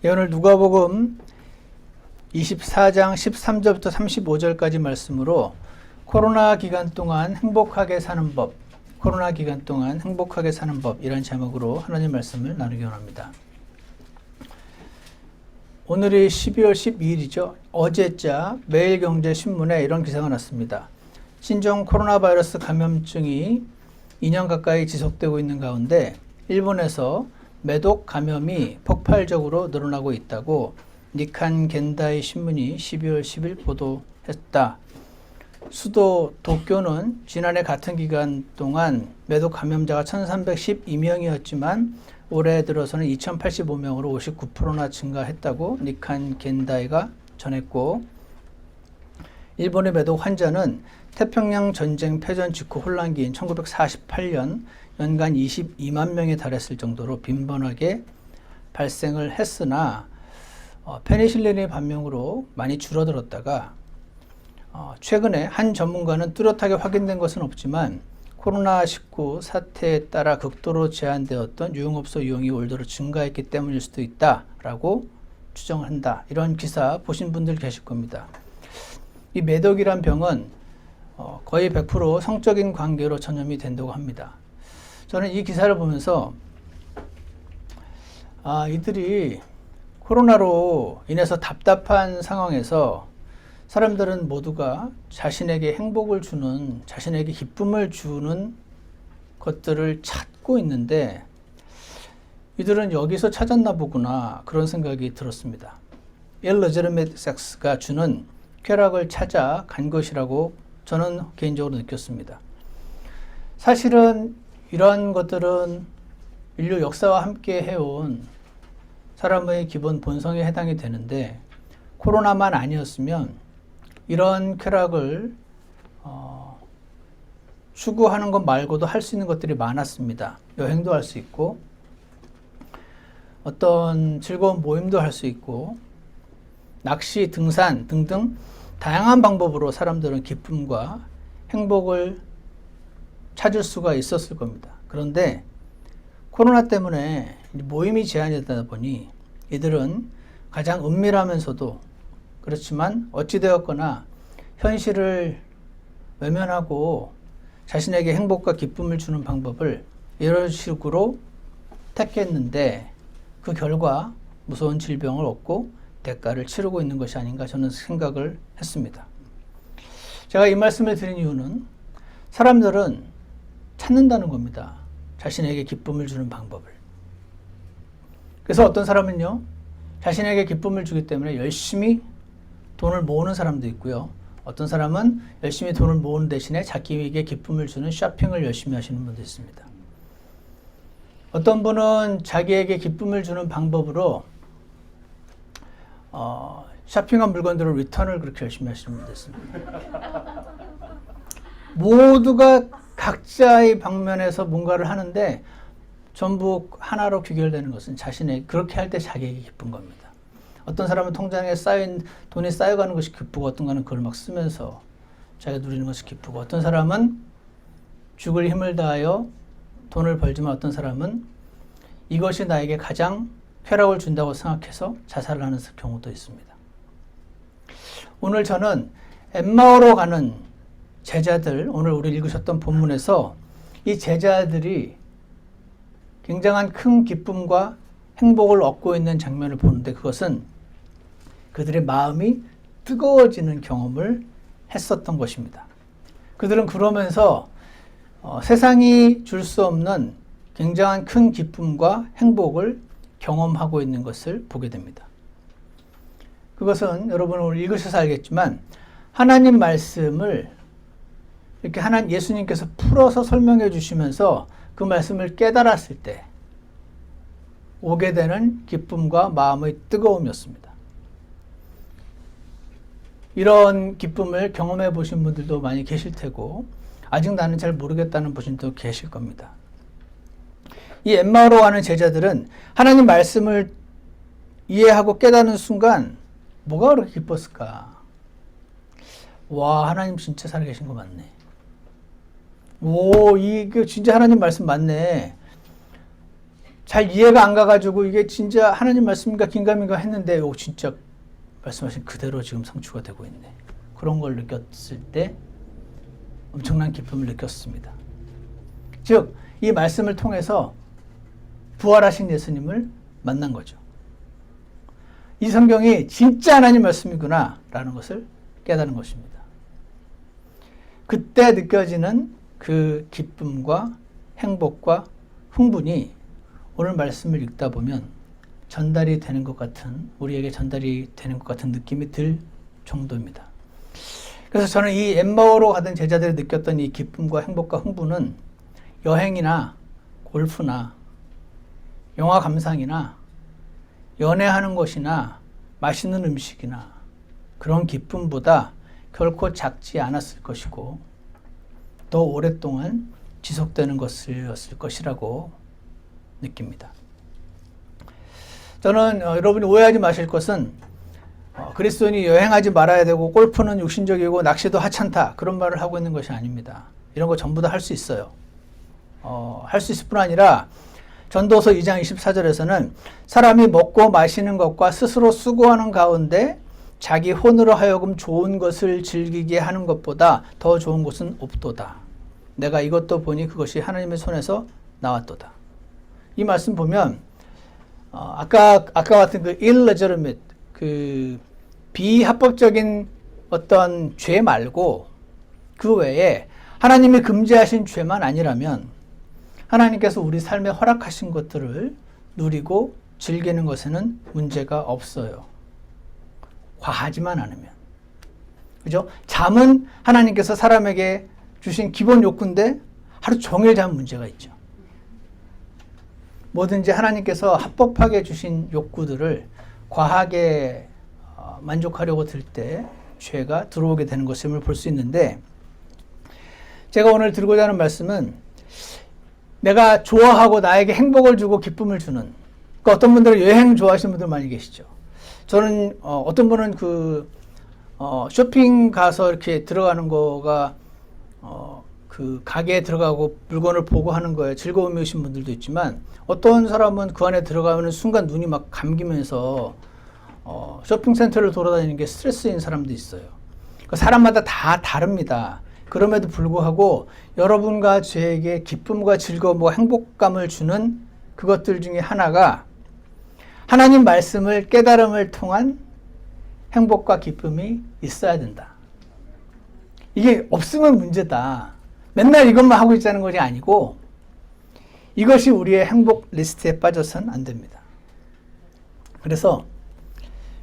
네, 오늘 누가복음 24장 13절부터 35절까지 말씀으로 코로나 기간 동안 행복하게 사는 법, 코로나 기간 동안 행복하게 사는 법 이런 제목으로 하나님 말씀을 나누기 원합니다. 오늘이 12월 12일이죠. 어제자 매일경제신문에 이런 기사가 났습니다. 신종 코로나 바이러스 감염증이 2년 가까이 지속되고 있는 가운데 일본에서 매독 감염이 폭발적으로 늘어나고 있다고 니칸 겐다이 신문이 12월 10일 보도했다. 수도 도쿄는 지난해 같은 기간 동안 매독 감염자가 1312명이었지만 올해 들어서는 2085명으로 59%나 증가했다고 니칸 겐다이가 전했고, 일본의 매독 환자는 태평양 전쟁 패전 직후 혼란기인 1948년 연간 22만 명에 달했을 정도로 빈번하게 발생을 했으나 페니실린의 발명으로 많이 줄어들었다가 최근에 한 전문가는 뚜렷하게 확인된 것은 없지만 코로나19 사태에 따라 극도로 제한되었던 유흥업소 이용이 올 들어 증가했기 때문일 수도 있다라고 추정한다. 이런 기사 보신 분들 계실 겁니다. 이 매독이란 병은 거의 100% 성적인 관계로 전염이 된다고 합니다. 저는 이 기사를 보면서 이들이 코로나로 인해서 답답한 상황에서 사람들은 모두가 자신에게 행복을 주는, 자신에게 기쁨을 주는 것들을 찾고 있는데 이들은 여기서 찾았나 보구나, 그런 생각이 들었습니다. 레지티메이트 섹스가 주는 쾌락을 찾아 간 것이라고 저는 개인적으로 느꼈습니다. 사실은 이러한 것들은 인류 역사와 함께 해온 사람의 기본 본성에 해당이 되는데 코로나만 아니었으면 이런 쾌락을 추구하는 것 말고도 할 수 있는 것들이 많았습니다. 여행도 할 수 있고 어떤 즐거운 모임도 할 수 있고 낚시, 등산 등등 다양한 방법으로 사람들은 기쁨과 행복을 찾을 수가 있었을 겁니다. 그런데 코로나 때문에 모임이 제한이 되다 보니 이들은 가장 은밀하면서도 그렇지만 어찌되었거나 현실을 외면하고 자신에게 행복과 기쁨을 주는 방법을 이런 식으로 택했는데 그 결과 무서운 질병을 얻고 대가를 치르고 있는 것이 아닌가 저는 생각을 했습니다. 제가 이 말씀을 드린 이유는 사람들은 찾는다는 겁니다. 자신에게 기쁨을 주는 방법을. 그래서 어떤 사람은요, 자신에게 기쁨을 주기 때문에 열심히 돈을 모으는 사람도 있고요. 어떤 사람은 열심히 돈을 모으는 대신에 자기에게 기쁨을 주는 쇼핑을 열심히 하시는 분도 있습니다. 어떤 분은 자기에게 기쁨을 주는 방법으로 쇼핑한 물건들을 리턴을 그렇게 열심히 하시는 분도 있습니다. 모두가 각자의 방면에서 뭔가를 하는데 전부 하나로 귀결되는 것은 자신의, 그렇게 할 때 자기에게 기쁜 겁니다. 어떤 사람은 통장에 쌓인 돈이 쌓여가는 것이 기쁘고 어떤 가는 그걸 막 쓰면서 자기가 누리는 것이 기쁘고 어떤 사람은 죽을 힘을 다하여 돈을 벌지만 어떤 사람은 이것이 나에게 가장 쾌락을 준다고 생각해서 자살을 하는 경우도 있습니다. 오늘 저는 엠마오로 가는 제자들, 오늘 우리 읽으셨던 본문에서 이 제자들이 굉장한 큰 기쁨과 행복을 얻고 있는 장면을 보는데 그것은 그들의 마음이 뜨거워지는 경험을 했었던 것입니다. 그들은 그러면서 세상이 줄 수 없는 굉장한 큰 기쁨과 행복을 경험하고 있는 것을 보게 됩니다. 그것은 여러분 오늘 읽으셔서 알겠지만 하나님 말씀을 이렇게 예수님께서 풀어서 설명해 주시면서 그 말씀을 깨달았을 때 오게 되는 기쁨과 마음의 뜨거움이었습니다. 이런 기쁨을 경험해 보신 분들도 많이 계실 테고 아직 나는 잘 모르겠다는 분도 계실 겁니다. 이 엠마오로 가는 제자들은 하나님 말씀을 이해하고 깨닫는 순간 뭐가 그렇게 기뻤을까? 와, 하나님 진짜 살아계신 거 맞네. 오, 이게 진짜 하나님 말씀 맞네. 잘 이해가 안 가가지고 이게 진짜 하나님 말씀인가 긴가민가 했는데 진짜 말씀하신 그대로 지금 성취가 되고 있네. 그런 걸 느꼈을 때 엄청난 기쁨을 느꼈습니다. 즉, 이 말씀을 통해서 부활하신 예수님을 만난 거죠. 이 성경이 진짜 하나님 말씀이구나 라는 것을 깨달은 것입니다. 그때 느껴지는 그 기쁨과 행복과 흥분이 오늘 말씀을 읽다 보면 전달이 되는 것 같은, 우리에게 전달이 되는 것 같은 느낌이 들 정도입니다. 그래서 저는 이 엠마오로 가던 제자들이 느꼈던 이 기쁨과 행복과 흥분은 여행이나 골프나 영화 감상이나 연애하는 것이나 맛있는 음식이나 그런 기쁨보다 결코 작지 않았을 것이고 더 오랫동안 지속되는 것이었을 것이라고 느낍니다. 저는 여러분이 오해하지 마실 것은 그리스도인이 여행하지 말아야 되고 골프는 육신적이고 낚시도 하찮다 그런 말을 하고 있는 것이 아닙니다. 이런 거 전부 다 할 수 있어요. 할 수 있을 뿐 아니라 전도서 2장 24절에서는 사람이 먹고 마시는 것과 스스로 수고하는 가운데 자기 혼으로 하여금 좋은 것을 즐기게 하는 것보다 더 좋은 것은 없도다. 내가 이것도 보니 그것이 하나님의 손에서 나왔도다. 이 말씀 보면 아까 같은 그 illegitimate, 그 비합법적인 어떤 죄 말고 그 외에 하나님이 금지하신 죄만 아니라면 하나님께서 우리 삶에 허락하신 것들을 누리고 즐기는 것에는 문제가 없어요. 과하지만 않으면. 그죠? 잠은 하나님께서 사람에게 주신 기본 욕구인데 하루 종일 자면 문제가 있죠. 뭐든지 하나님께서 합법하게 주신 욕구들을 과하게 만족하려고 들 때 죄가 들어오게 되는 것임을 볼 수 있는데, 제가 오늘 들고자 하는 말씀은 내가 좋아하고 나에게 행복을 주고 기쁨을 주는, 그러니까 어떤 분들은 여행 좋아하시는 분들 많이 계시죠. 저는 어떤 분은 쇼핑 가서 이렇게 들어가는 거가 그 가게에 들어가고 물건을 보고 하는 거에 즐거움이 오신 분들도 있지만, 어떤 사람은 그 안에 들어가면 순간 눈이 막 감기면서 쇼핑센터를 돌아다니는 게 스트레스인 사람도 있어요. 그러니까 사람마다 다 다릅니다. 그럼에도 불구하고 여러분과 저에게 기쁨과 즐거움과 행복감을 주는 그것들 중에 하나가 하나님 말씀을 깨달음을 통한 행복과 기쁨이 있어야 된다. 이게 없으면 문제다. 맨날 이것만 하고 있자는 것이 아니고 이것이 우리의 행복 리스트에 빠져서는 안 됩니다. 그래서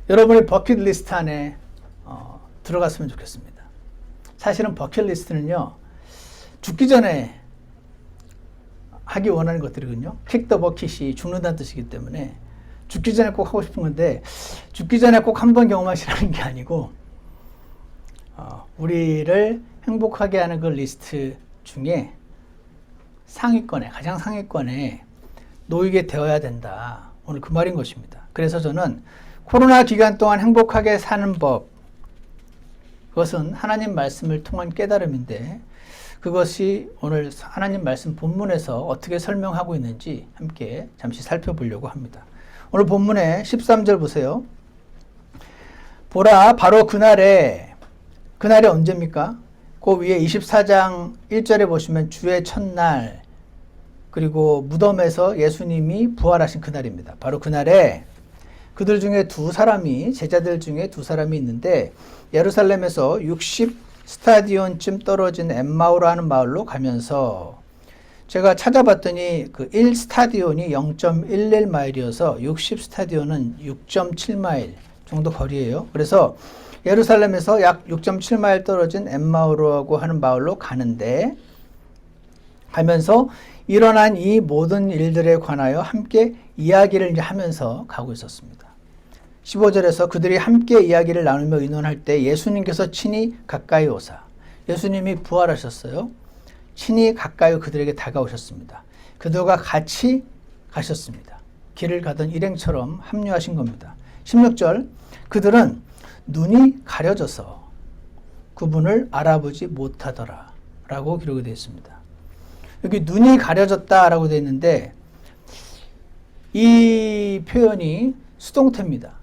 여러분의 버킷리스트 안에 들어갔으면 좋겠습니다. 사실은 버킷리스트는요, 죽기 전에 하기 원하는 것들이거든요. 킥 더 버킷이 죽는다는 뜻이기 때문에 죽기 전에 꼭 하고 싶은 건데, 죽기 전에 꼭 한 번 경험하시라는 게 아니고 우리를 행복하게 하는 그 리스트 중에 상위권에, 가장 상위권에 놓이게 되어야 된다. 오늘 그 말인 것입니다. 그래서 저는 코로나 기간 동안 행복하게 사는 법, 그것은 하나님 말씀을 통한 깨달음인데, 그것이 오늘 하나님 말씀 본문에서 어떻게 설명하고 있는지 함께 잠시 살펴보려고 합니다. 오늘 본문의 13절 보세요. 보라, 바로 그날이 언제입니까? 그 위에 24장 1절에 보시면 주의 첫날, 그리고 무덤에서 예수님이 부활하신 그날입니다. 바로 그날에 그들 중에 제자들 중에 두 사람이 있는데, 예루살렘에서 60 스타디온쯤 떨어진 엠마오라는 마을로 가면서, 제가 찾아봤더니 그 1 스타디온이 0.11마일이어서 60 스타디온은 6.7마일 정도 거리예요. 그래서 예루살렘에서 약 6.7마일 떨어진 엠마오라고 하는 마을로 가면서 일어난 이 모든 일들에 관하여 함께 이야기를 하면서 가고 있었습니다. 15절에서 그들이 함께 이야기를 나누며 의논할 때 예수님께서 친히 가까이 오사, 예수님이 부활하셨어요. 친히 가까이 그들에게 다가오셨습니다. 그들과 같이 가셨습니다. 길을 가던 일행처럼 합류하신 겁니다. 16절, 그들은 눈이 가려져서 그분을 알아보지 못하더라 라고 기록이 되어 있습니다. 여기 눈이 가려졌다 라고 되어 있는데, 이 표현이 수동태입니다.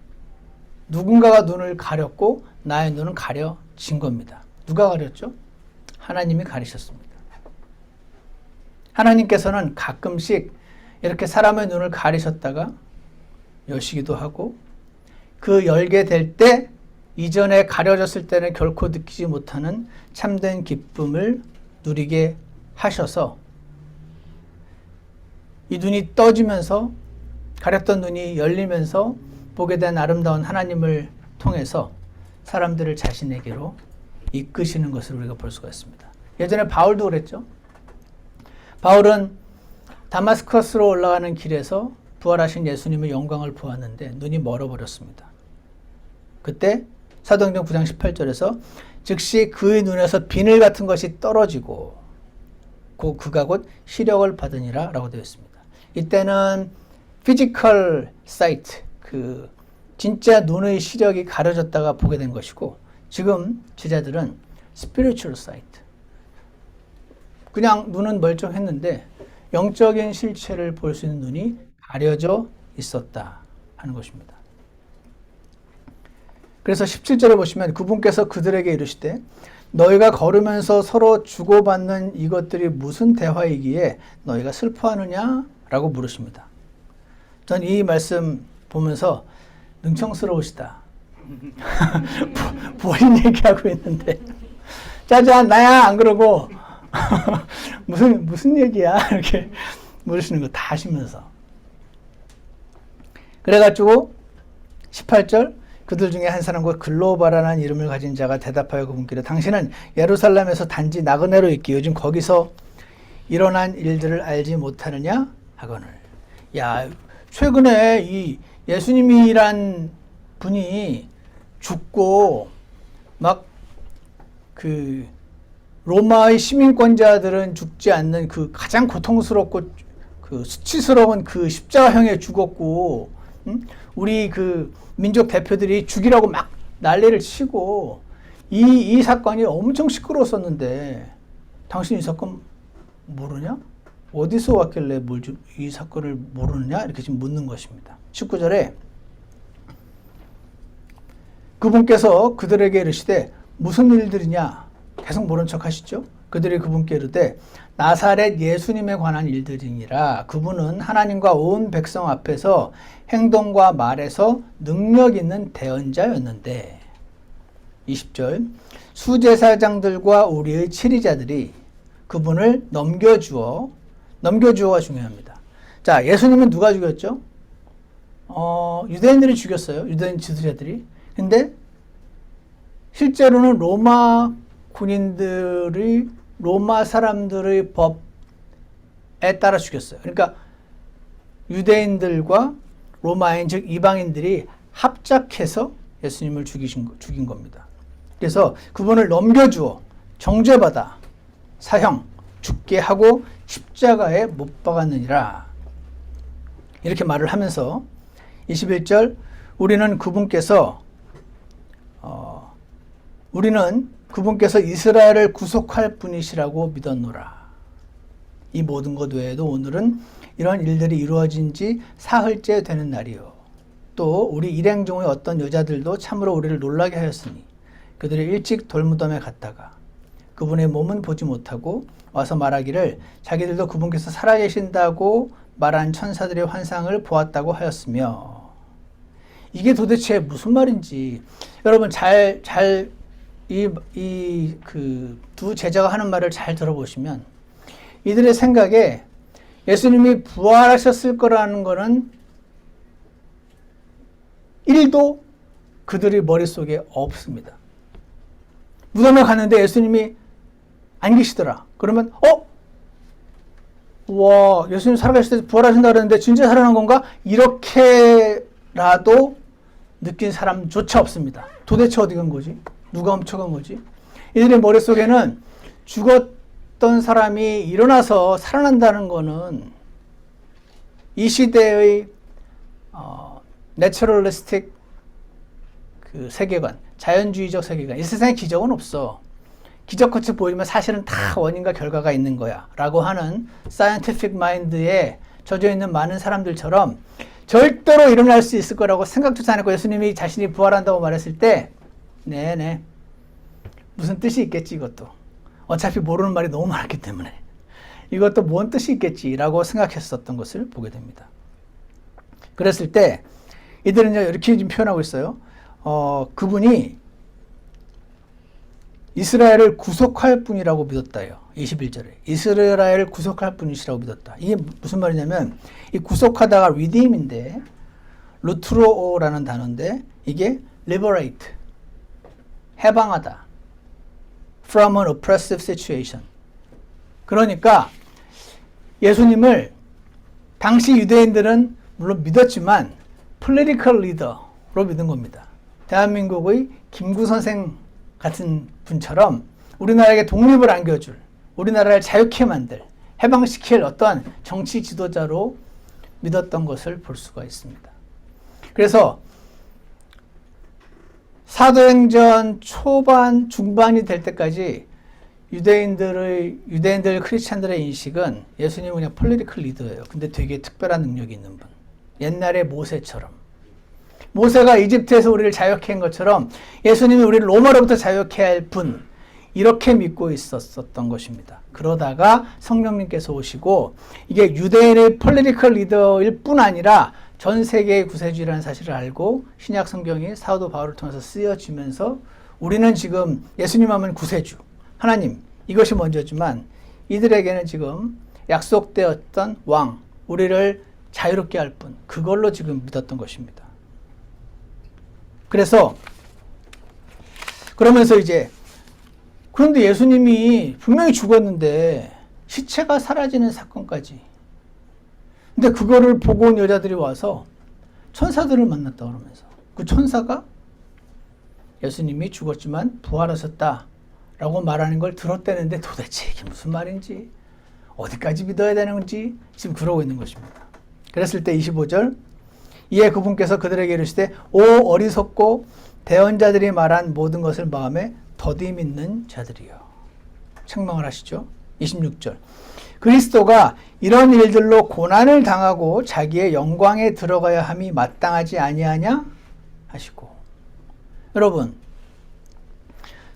누군가가 눈을 가렸고 나의 눈은 가려진 겁니다. 누가 가렸죠? 하나님이 가리셨습니다. 하나님께서는 가끔씩 이렇게 사람의 눈을 가리셨다가 여시기도 하고 그 열게 될 때 이전에 가려졌을 때는 결코 느끼지 못하는 참된 기쁨을 누리게 하셔서 이 눈이 떠지면서 가렸던 눈이 열리면서 보게 된 아름다운 하나님을 통해서 사람들을 자신에게로 이끄시는 것을 우리가 볼 수가 있습니다. 예전에 바울도 그랬죠. 바울은 다마스커스로 올라가는 길에서 부활하신 예수님의 영광을 보았는데 눈이 멀어버렸습니다. 그때 사도행전 9장 18절에서 즉시 그의 눈에서 비늘 같은 것이 떨어지고 그가 곧 시력을 받으니라 라고 되어 있습니다. 이때는 피지컬 사이트, 진짜 눈의 시력이 가려졌다가 보게 된 것이고, 지금 제자들은 스피리추얼 사이트, 그냥 눈은 멀쩡했는데 영적인 실체를 볼 수 있는 눈이 가려져 있었다 하는 것입니다. 그래서 17절에 보시면 그분께서 그들에게 이르시되 너희가 걸으면서 서로 주고받는 이것들이 무슨 대화이기에 너희가 슬퍼하느냐? 라고 물으십니다. 전 이 말씀 보면서 능청스러우시다. 본인 얘기하고 있는데 짜잔 나야 안 그러고 무슨 얘기야 이렇게 물으시는 거 다 하시면서 그래가지고 18절 그들 중에 한 사람과 글로바라는 이름을 가진 자가 대답하여 그분께 당신은 예루살렘에서 단지 나그네로 있기 요즘 거기서 일어난 일들을 알지 못하느냐 하거늘. 야, 최근에 이 예수님이란 분이 죽고 막 로마의 시민권자들은 죽지 않는 그 가장 고통스럽고 수치스러운 그 십자가형에 죽었고, 우리 민족 대표들이 죽이라고 막 난리를 치고 이 사건이 엄청 시끄러웠었는데 당신 이 사건 모르냐? 어디서 왔길래 이 사건을 모르느냐? 이렇게 지금 묻는 것입니다. 19절에 그분께서 그들에게 이르시되 무슨 일들이냐? 계속 모른 척 하시죠? 그들이 그분께 이르되 나사렛 예수님에 관한 일들이니라. 그분은 하나님과 온 백성 앞에서 행동과 말에서 능력 있는 대언자였는데 20절 수제사장들과 우리의 치리자들이 그분을 넘겨주어가 중요합니다. 자, 예수님은 누가 죽였죠? 유대인들이 죽였어요. 유대인 지도자들이. 근데 실제로는 로마 군인들이 로마 사람들의 법에 따라 죽였어요. 그러니까 유대인들과 로마인 즉 이방인들이 합작해서 예수님을 죽인 겁니다. 그래서 그분을 넘겨주어 정죄받아 사형 죽게 하고 십자가에 못 박았느니라 이렇게 말을 하면서 21절 우리는 그분께서 이스라엘을 구속할 분이시라고 믿었노라. 이 모든 것 외에도 오늘은 이런 일들이 이루어진 지 사흘째 되는 날이요. 또 우리 일행 중의 어떤 여자들도 참으로 우리를 놀라게 하였으니 그들이 일찍 돌무덤에 갔다가 그분의 몸은 보지 못하고 와서 말하기를 자기들도 그분께서 살아계신다고 말한 천사들의 환상을 보았다고 하였으며 이게 도대체 무슨 말인지 여러분 두 제자가 하는 말을 잘 들어보시면 이들의 생각에 예수님이 부활하셨을 거라는 거는 1도 그들의 머릿속에 없습니다. 무덤에 갔는데 예수님이 안 계시더라. 그러면 와 예수님 살아계실 때 부활하신다 그랬는데 진짜 살아난 건가? 이렇게라도 느낀 사람조차 없습니다. 도대체 어디 간 거지? 누가 훔쳐간 거지? 이들의 머릿속에는 죽었던 사람이 일어나서 살아난다는 거는 이 시대의 내추럴리스틱 세계관, 자연주의적 세계관, 이 세상에 기적은 없어. 기적같이 보이면 사실은 다 원인과 결과가 있는 거야 라고 하는 사이언티픽 마인드에 젖어 있는 많은 사람들처럼 절대로 일어날 수 있을 거라고 생각조차 안 했고 예수님이 자신이 부활한다고 말했을 때 네네 무슨 뜻이 있겠지 이것도. 어차피 모르는 말이 너무 많았기 때문에 이것도 뭔 뜻이 있겠지라고 생각했었던 것을 보게 됩니다. 그랬을 때 이들은 이렇게 지금 표현하고 있어요. 그분이 이스라엘을 구속할 분이라고 믿었다요. 21절에 이스라엘을 구속할 분이시라고 믿었다. 이게 무슨 말이냐면 이 구속하다가 redeem인데 루트로라는 단어인데 이게 liberate 해방하다 from an oppressive situation. 그러니까 예수님을 당시 유대인들은 물론 믿었지만 political leader로 믿은 겁니다. 대한민국의 김구 선생 같은 분처럼 우리나라에게 독립을 안겨줄, 우리나라를 자유케 만들, 해방시킬 어떠한 정치 지도자로 믿었던 것을 볼 수가 있습니다. 그래서 사도행전 초반, 중반이 될 때까지 유대인들 크리스찬들의 인식은 예수님은 그냥 폴리티컬 리더예요. 근데 되게 특별한 능력이 있는 분. 옛날에 모세처럼. 모세가 이집트에서 우리를 자유케 한 것처럼 예수님이 우리를 로마로부터 자유케 할 분. 이렇게 믿고 있었던 것입니다. 그러다가 성령님께서 오시고 이게 유대인의 폴리티컬 리더일 뿐 아니라 전 세계의 구세주의라는 사실을 알고 신약 성경이 사도 바울을 통해서 쓰여지면서 우리는 지금 예수님 하면 구세주, 하나님 이것이 먼저지만 이들에게는 지금 약속되었던 왕, 우리를 자유롭게 할 분, 그걸로 지금 믿었던 것입니다. 그러면서 이제 그런데 예수님이 분명히 죽었는데 시체가 사라지는 사건까지. 근데 그거를 보고 온 여자들이 와서 천사들을 만났다 그러면서 그 천사가 예수님이 죽었지만 부활하셨다라고 말하는 걸 들었다는데 도대체 이게 무슨 말인지 어디까지 믿어야 되는지 지금 그러고 있는 것입니다. 그랬을 때 25절 이에 그분께서 그들에게 이르시되 오 어리석고 대언자들이 말한 모든 것을 마음에 더디 믿는 자들이여. 책망을 하시죠. 26절 그리스도가 이런 일들로 고난을 당하고 자기의 영광에 들어가야 함이 마땅하지 아니하냐 하시고. 여러분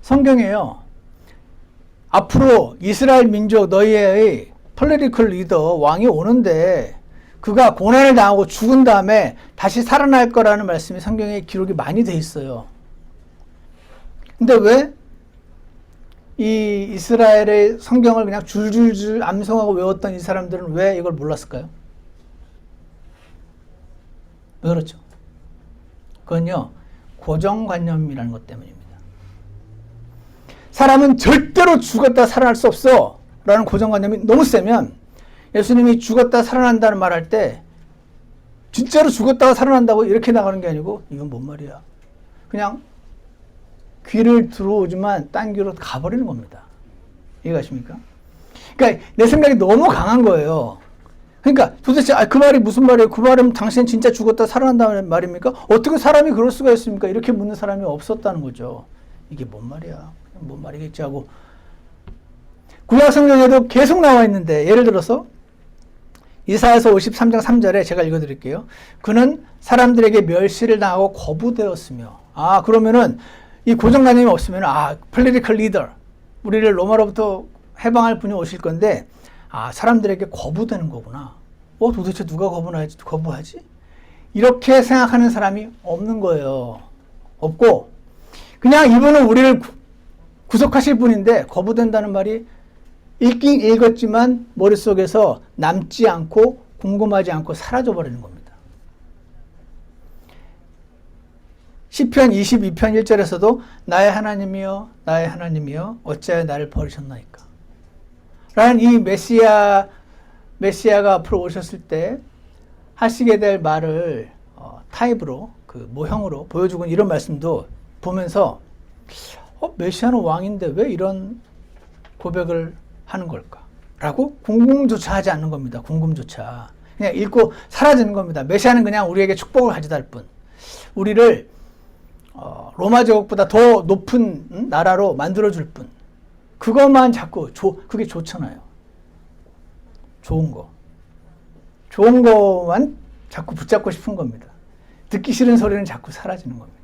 성경에요 앞으로 이스라엘 민족 너희의 폴리티컬 리더 왕이 오는데 그가 고난을 당하고 죽은 다음에 다시 살아날 거라는 말씀이 성경에 기록이 많이 돼 있어요. 근데 왜 이 이스라엘의 성경을 그냥 줄줄줄 암송하고 외웠던 이 사람들은 왜 이걸 몰랐을까요? 왜 그렇죠? 그건요 고정관념이라는 것 때문입니다. 사람은 절대로 죽었다 살아날 수 없어 라는 고정관념이 너무 세면 예수님이 죽었다 살아난다는 말 할 때 진짜로 죽었다가 살아난다고 이렇게 나가는 게 아니고 이건 뭔 말이야. 그냥 귀를 들어오지만 딴 귀로 가버리는 겁니다. 이해가십니까? 그러니까 내 생각이 너무 강한 거예요. 그러니까 도대체 그 말이 무슨 말이에요? 그 말은 당신 진짜 죽었다 살아난다는 말입니까? 어떻게 사람이 그럴 수가 있습니까? 이렇게 묻는 사람이 없었다는 거죠. 이게 뭔 말이야? 뭔 말이겠지 하고 구약 성경에도 계속 나와 있는데 예를 들어서 이사야서 53장 3절에 제가 읽어드릴게요. 그는 사람들에게 멸시를 당하고 거부되었으며 그러면은 이 고정관념이 없으면 폴리티컬 리더 우리를 로마로부터 해방할 분이 오실 건데 사람들에게 거부되는 거구나. 도대체 누가 거부하지? 이렇게 생각하는 사람이 없는 거예요. 없고 그냥 이분은 우리를 구속하실 분인데 거부된다는 말이 읽긴 읽었지만 머릿속에서 남지 않고 궁금하지 않고 사라져버리는 겁니다. 시편 22편 1절에서도 나의 하나님이여 나의 하나님이여 어찌하여 나를 버리셨나이까 라는 이 메시아가 앞으로 오셨을 때 하시게 될 말을 타입으로 그 모형으로 보여주고 이런 말씀도 보면서 메시아는 왕인데 왜 이런 고백을 하는 걸까? 라고 궁금조차 하지 않는 겁니다. 궁금조차. 그냥 읽고 사라지는 겁니다. 메시아는 그냥 우리에게 축복을 가져다 할 뿐. 우리를 로마 제국보다 더 높은 나라로 만들어줄 뿐. 그것만 자꾸 그게 좋잖아요. 좋은 거. 좋은 것만 자꾸 붙잡고 싶은 겁니다. 듣기 싫은 소리는 자꾸 사라지는 겁니다.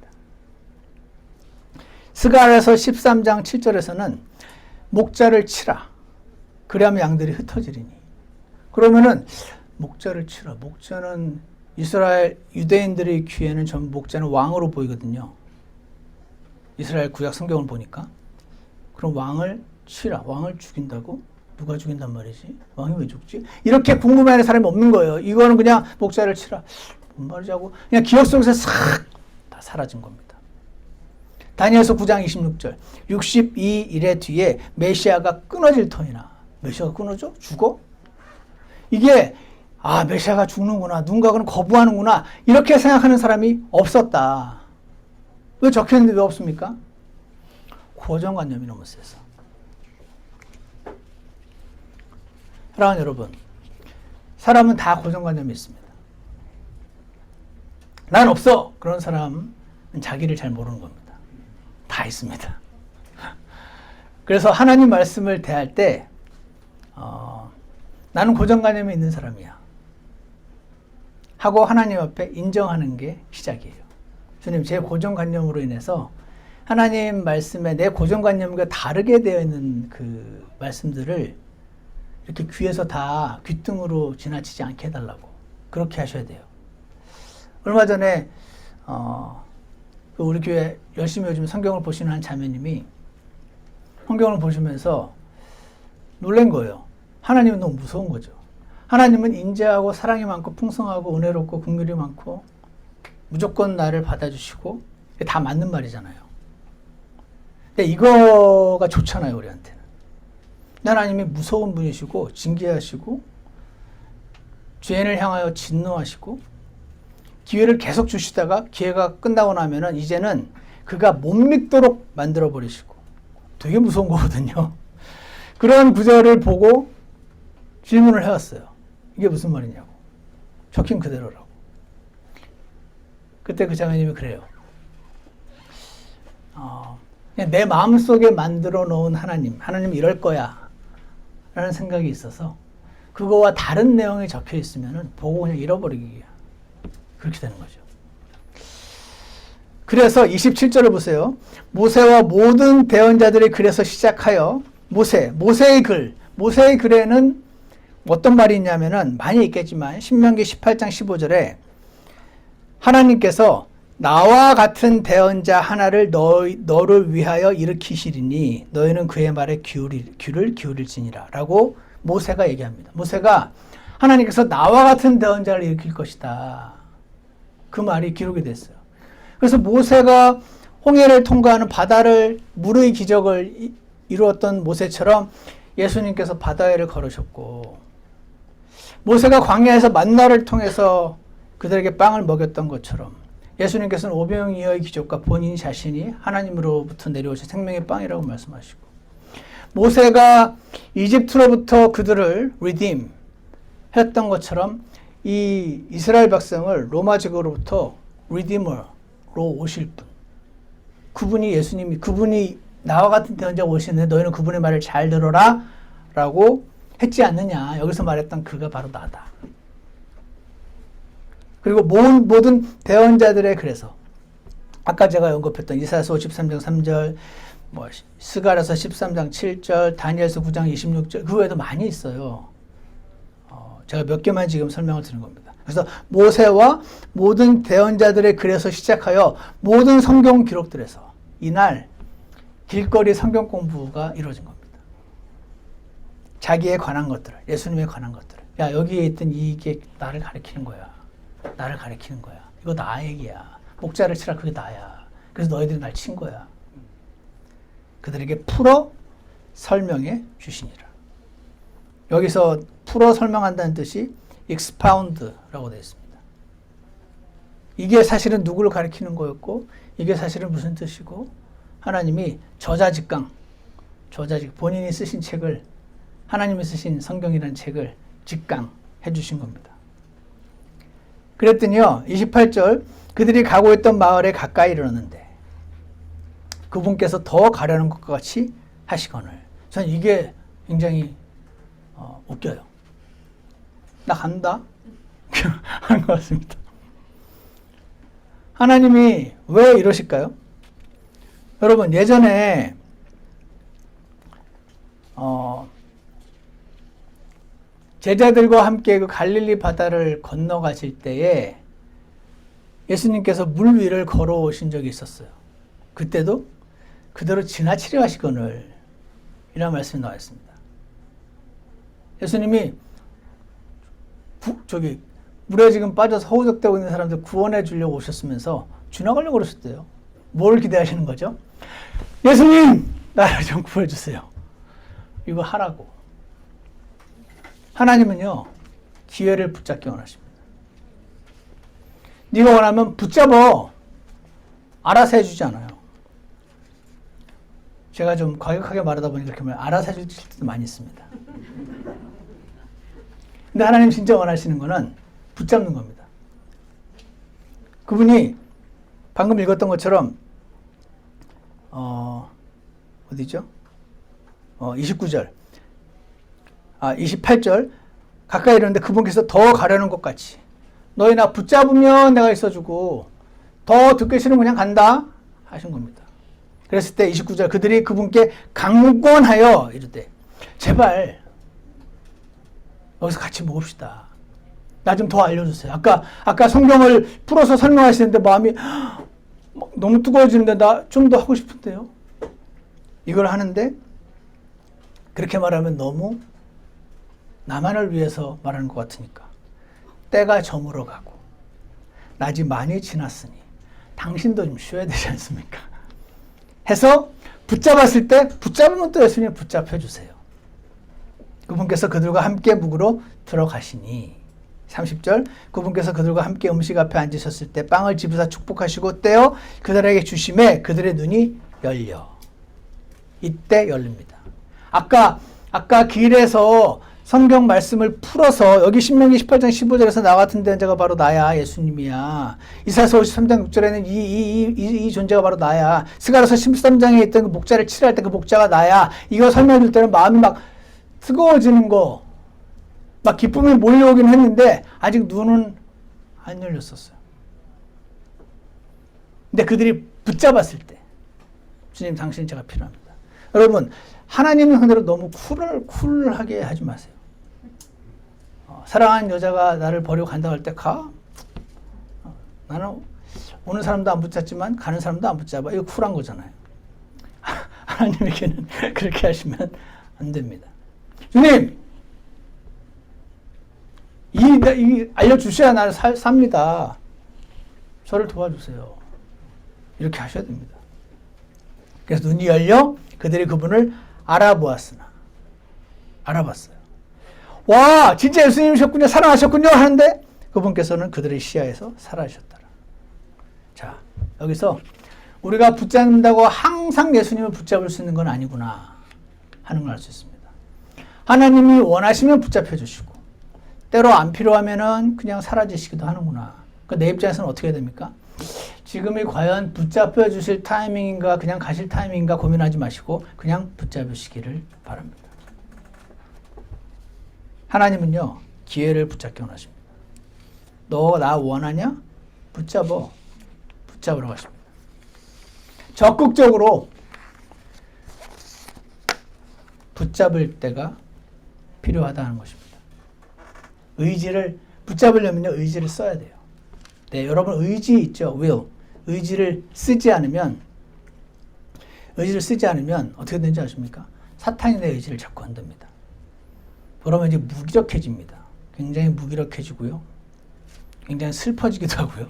스가랴서 13장 7절에서는 목자를 치라. 그리하면 양들이 흩어지리니. 그러면은 목자를 치라. 목자는 이스라엘 유대인들의 귀에는 전 목자는 왕으로 보이거든요. 이스라엘 구약 성경을 보니까. 그럼 왕을 치라. 왕을 죽인다고? 누가 죽인단 말이지? 왕이 왜 죽지? 이렇게 궁금해하는 사람이 없는 거예요. 이거는 그냥 목자를 치라. 뭔 말이지 하고 그냥 기억 속에서 싹 다 사라진 겁니다. 다니엘서 9장 26절 62일의 뒤에 메시아가 끊어질 터이나. 메시아가 끊어져? 죽어? 이게 메시아가 죽는구나. 누군가는 거부하는구나. 이렇게 생각하는 사람이 없었다. 왜 적혀있는데 왜 없습니까? 고정관념이 너무 세서. 사랑하는 여러분, 사람은 다 고정관념이 있습니다. 난 없어! 그런 사람은 자기를 잘 모르는 겁니다. 다 있습니다. 그래서 하나님 말씀을 대할 때 나는 고정관념이 있는 사람이야 하고 하나님 앞에 인정하는 게 시작이에요. 주님, 제 고정관념으로 인해서 하나님 말씀에 내 고정관념과 다르게 되어 있는 그 말씀들을 이렇게 귀에서 다 귓등으로 지나치지 않게 해달라고 그렇게 하셔야 돼요. 얼마 전에 우리 교회 열심히 요즘 성경을 보시는 한 자매님이 성경을 보시면서 놀란 거예요. 하나님은 너무 무서운 거죠. 하나님은 인자하고 사랑이 많고 풍성하고 은혜롭고 긍휼이 많고 무조건 나를 받아주시고 다 맞는 말이잖아요. 근데 이거가 좋잖아요, 우리한테는. 하나님이 무서운 분이시고 징계하시고 죄인을 향하여 진노하시고 기회를 계속 주시다가 기회가 끝나고 나면은 이제는 그가 못 믿도록 만들어 버리시고 되게 무서운 거거든요. 그런 구절을 보고 질문을 해왔어요. 이게 무슨 말이냐고. 적힌 그대로라고. 그때 그 자매님이 그래요. 그냥 내 마음속에 만들어 놓은 하나님 이럴 거야 라는 생각이 있어서 그거와 다른 내용이 적혀 있으면 보고 그냥 잃어버리기야. 그렇게 되는 거죠. 그래서 27절을 보세요. 모세와 모든 대언자들이 글에서 시작하여 모세의 글에는 어떤 말이 있냐면은 많이 있겠지만 신명기 18장 15절에 하나님께서 나와 같은 대언자 하나를 너를 위하여 일으키시리니 너희는 그의 말에 귀를 기울일지니라 라고 모세가 얘기합니다. 모세가 하나님께서 나와 같은 대언자를 일으킬 것이다. 그 말이 기록이 됐어요. 그래서 모세가 홍해를 통과하는 바다를 물의 기적을 이루었던 모세처럼 예수님께서 바다 위를 걸으셨고 모세가 광야에서 만나를 통해서 그들에게 빵을 먹였던 것처럼 예수님께서는 오병이어의 기적과 본인 자신이 하나님으로부터 내려오신 생명의 빵이라고 말씀하시고 모세가 이집트로부터 그들을 redeem 했던 것처럼 이 이스라엘 백성을 로마 제국으로부터 redeemer로 오실 분 그분이 나와 같은 대언자가 오시는데 너희는 그분의 말을 잘 들어라 라고 했지 않느냐. 여기서 말했던 그가 바로 나다. 그리고 모든 대언자들의 그래서 아까 제가 언급했던 이사야서 53장 3절 스가랴서 13장 7절 다니엘서 9장 26절 그 외에도 많이 있어요. 제가 몇 개만 지금 설명을 드린 겁니다. 그래서 모세와 모든 대언자들의 글에서 시작하여 모든 성경 기록들에서 이날 길거리 성경 공부가 이루어진 겁니다. 자기에 관한 것들을, 예수님에 관한 것들을. 야, 여기에 있던 이게 나를 가리키는 거야. 나를 가리키는 거야. 이거 나 얘기야. 목자를 치라, 그게 나야. 그래서 너희들이 날 친 거야. 그들에게 풀어 설명해 주시니라. 여기서 풀어 설명한다는 뜻이 expound라고 되어 있습니다. 이게 사실은 누구를 가리키는 거였고 이게 사실은 무슨 뜻이고 하나님이 저자직강 본인이 쓰신 책을 하나님이 쓰신 성경이라는 책을 직강해 주신 겁니다. 그랬더니요 28절 그들이 가고 있던 마을에 가까이 이르렀는데 그분께서 더 가려는 것과 같이 하시거늘. 저는 이게 굉장히 웃겨요. 나 간다. 하는 것 같습니다. 하나님이 왜 이러실까요? 여러분, 예전에 제자들과 함께 그 갈릴리 바다를 건너가실 때에 예수님께서 물 위를 걸어오신 적이 있었어요. 그때도 그대로 지나치려 하시거늘 이라는 말씀이 나와 있습니다. 예수님이 물에 지금 빠져서 허우적대고 있는 사람들 구원해 주려고 오셨으면서 지나가려고 그러셨대요. 뭘 기대하시는 거죠? 예수님, 나를 좀 구해주세요. 이거 하라고. 하나님은요, 기회를 붙잡기 원하십니다. 네가 원하면 붙잡어. 알아서 해주지 않아요. 제가 좀 과격하게 말하다 보니까 그렇게 알아서 해줄 때도 많이 있습니다. 근데 하나님 진짜 원하시는 거는 붙잡는 겁니다. 그분이 방금 읽었던 것처럼 어디죠? 29절 28절 가까이 이르는데 그분께서 더 가려는 것 같이 너희 나 붙잡으면 내가 있어주고 더 듣기 싫으면 그냥 간다 하신 겁니다. 그랬을 때 29절 그들이 그분께 강권하여 이르되 제발 여기서 같이 먹읍시다. 나 좀 더 알려주세요. 아까 성경을 풀어서 설명하시는데 마음이 너무 뜨거워지는데 나 좀 더 하고 싶은데요. 이걸 하는데 그렇게 말하면 너무 나만을 위해서 말하는 것 같으니까 때가 저물어 가고 낮이 많이 지났으니 당신도 좀 쉬어야 되지 않습니까? 해서 붙잡았을 때 붙잡으면 또 예수님 붙잡혀 주세요. 그분께서 그들과 함께 묵으러 들어가시니 30절 그분께서 그들과 함께 음식 앞에 앉으셨을 때 빵을 집으사 축복하시고 떼어 그들에게 주심에 그들의 눈이 열려 이때 열립니다. 아까 길에서 성경 말씀을 풀어서 여기 신명기 18장 15절에서 나 같은 대자가 바로 나야 예수님이야. 이사야서 53장 6절에는 이 존재가 바로 나야. 스가랴서 13장에 있던 그 목자를 칠할 때 그 목자가 나야. 이거 설명해 줄 때는 마음이 막 뜨거워지는 거 막 기쁨이 몰려오긴 했는데 아직 눈은 안 열렸었어요. 근데 그들이 붙잡았을 때 주님 당신이 제가 필요합니다. 여러분 하나님의 은혜로 너무 쿨하게 하지 마세요. 사랑하는 여자가 나를 버리고 간다고 할 때 가? 나는 오는 사람도 안 붙잡지만 가는 사람도 안 붙잡아. 이거 쿨한 거잖아요. 하나님에게는 그렇게 하시면 안 됩니다. 주님 이 알려주셔야 나를 삽니다. 저를 도와주세요. 이렇게 하셔야 됩니다. 그래서 눈이 열려 그들이 그분을 알아봤어요. 와 진짜 예수님이셨군요. 사랑하셨군요 하는데 그분께서는 그들의 시야에서 사라지셨더라. 자 여기서 우리가 붙잡는다고 항상 예수님을 붙잡을 수 있는 건 아니구나 하는 걸 알 수 있습니다. 하나님이 원하시면 붙잡혀 주시고 때로 안 필요하면은 그냥 사라지시기도 하는구나. 그러니까 내 입장에서는 어떻게 해야 됩니까? 지금이 과연 붙잡혀 주실 타이밍인가 그냥 가실 타이밍인가 고민하지 마시고 그냥 붙잡으시기를 바랍니다. 하나님은요 기회를 붙잡기 원하십니다. 너 나 원하냐? 붙잡으라고 하십니다. 적극적으로 붙잡을 때가 필요하다는 것입니다. 붙잡으려면요 의지를 써야 돼요. 네, 여러분 의지 있죠? will. 의지를 쓰지 않으면 어떻게 되는지 아십니까? 사탄이 내 의지를 자꾸 흔듭니다. 그러면 이제 무기력해집니다. 굉장히 무기력해지고요. 굉장히 슬퍼지기도 하고요.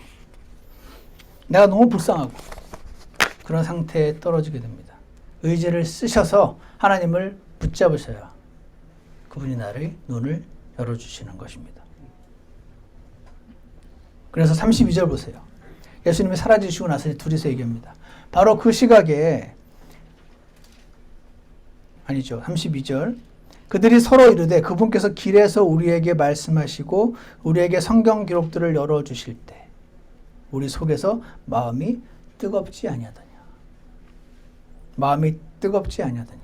내가 너무 불쌍하고 그런 상태에 떨어지게 됩니다. 의지를 쓰셔서 하나님을 붙잡으셔야 그분이 나를 눈을 열어주시는 것입니다. 그래서 32절 보세요. 예수님이 사라지시고 나서 둘이서 얘기합니다. 바로 그 시각에 32절 그들이 서로 이르되 그분께서 길에서 우리에게 말씀하시고 우리에게 성경 기록들을 열어주실 때 우리 속에서 마음이 뜨겁지 아니하더냐. 마음이 뜨겁지 아니하더냐.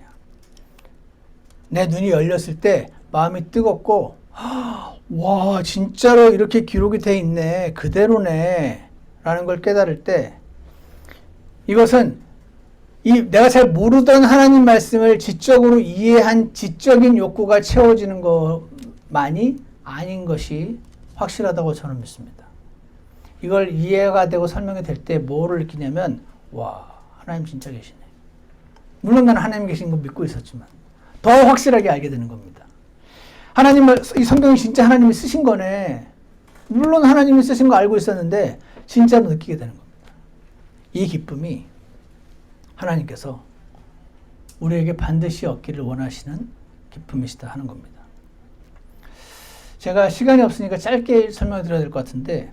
내 눈이 열렸을 때 마음이 뜨겁고 와, 진짜로 이렇게 기록이 돼 있네. 그대로네. 라는 걸 깨달을 때 이것은 내가 잘 모르던 하나님 말씀을 지적으로 이해한 지적인 욕구가 채워지는 것만이 아닌 것이 확실하다고 저는 믿습니다. 이걸 이해가 되고 설명이 될 때 뭐를 느끼냐면 와, 하나님 진짜 계시네. 물론 나는 하나님 계신 거 믿고 있었지만 더 확실하게 알게 되는 겁니다. 하나님을, 이 성경이 진짜 하나님이 쓰신 거네. 물론 하나님이 쓰신 거 알고 있었는데 진짜로 느끼게 되는 겁니다. 이 기쁨이 하나님께서 우리에게 반드시 얻기를 원하시는 기쁨이시다 하는 겁니다. 제가 시간이 없으니까 짧게 설명을 드려야 될 것 같은데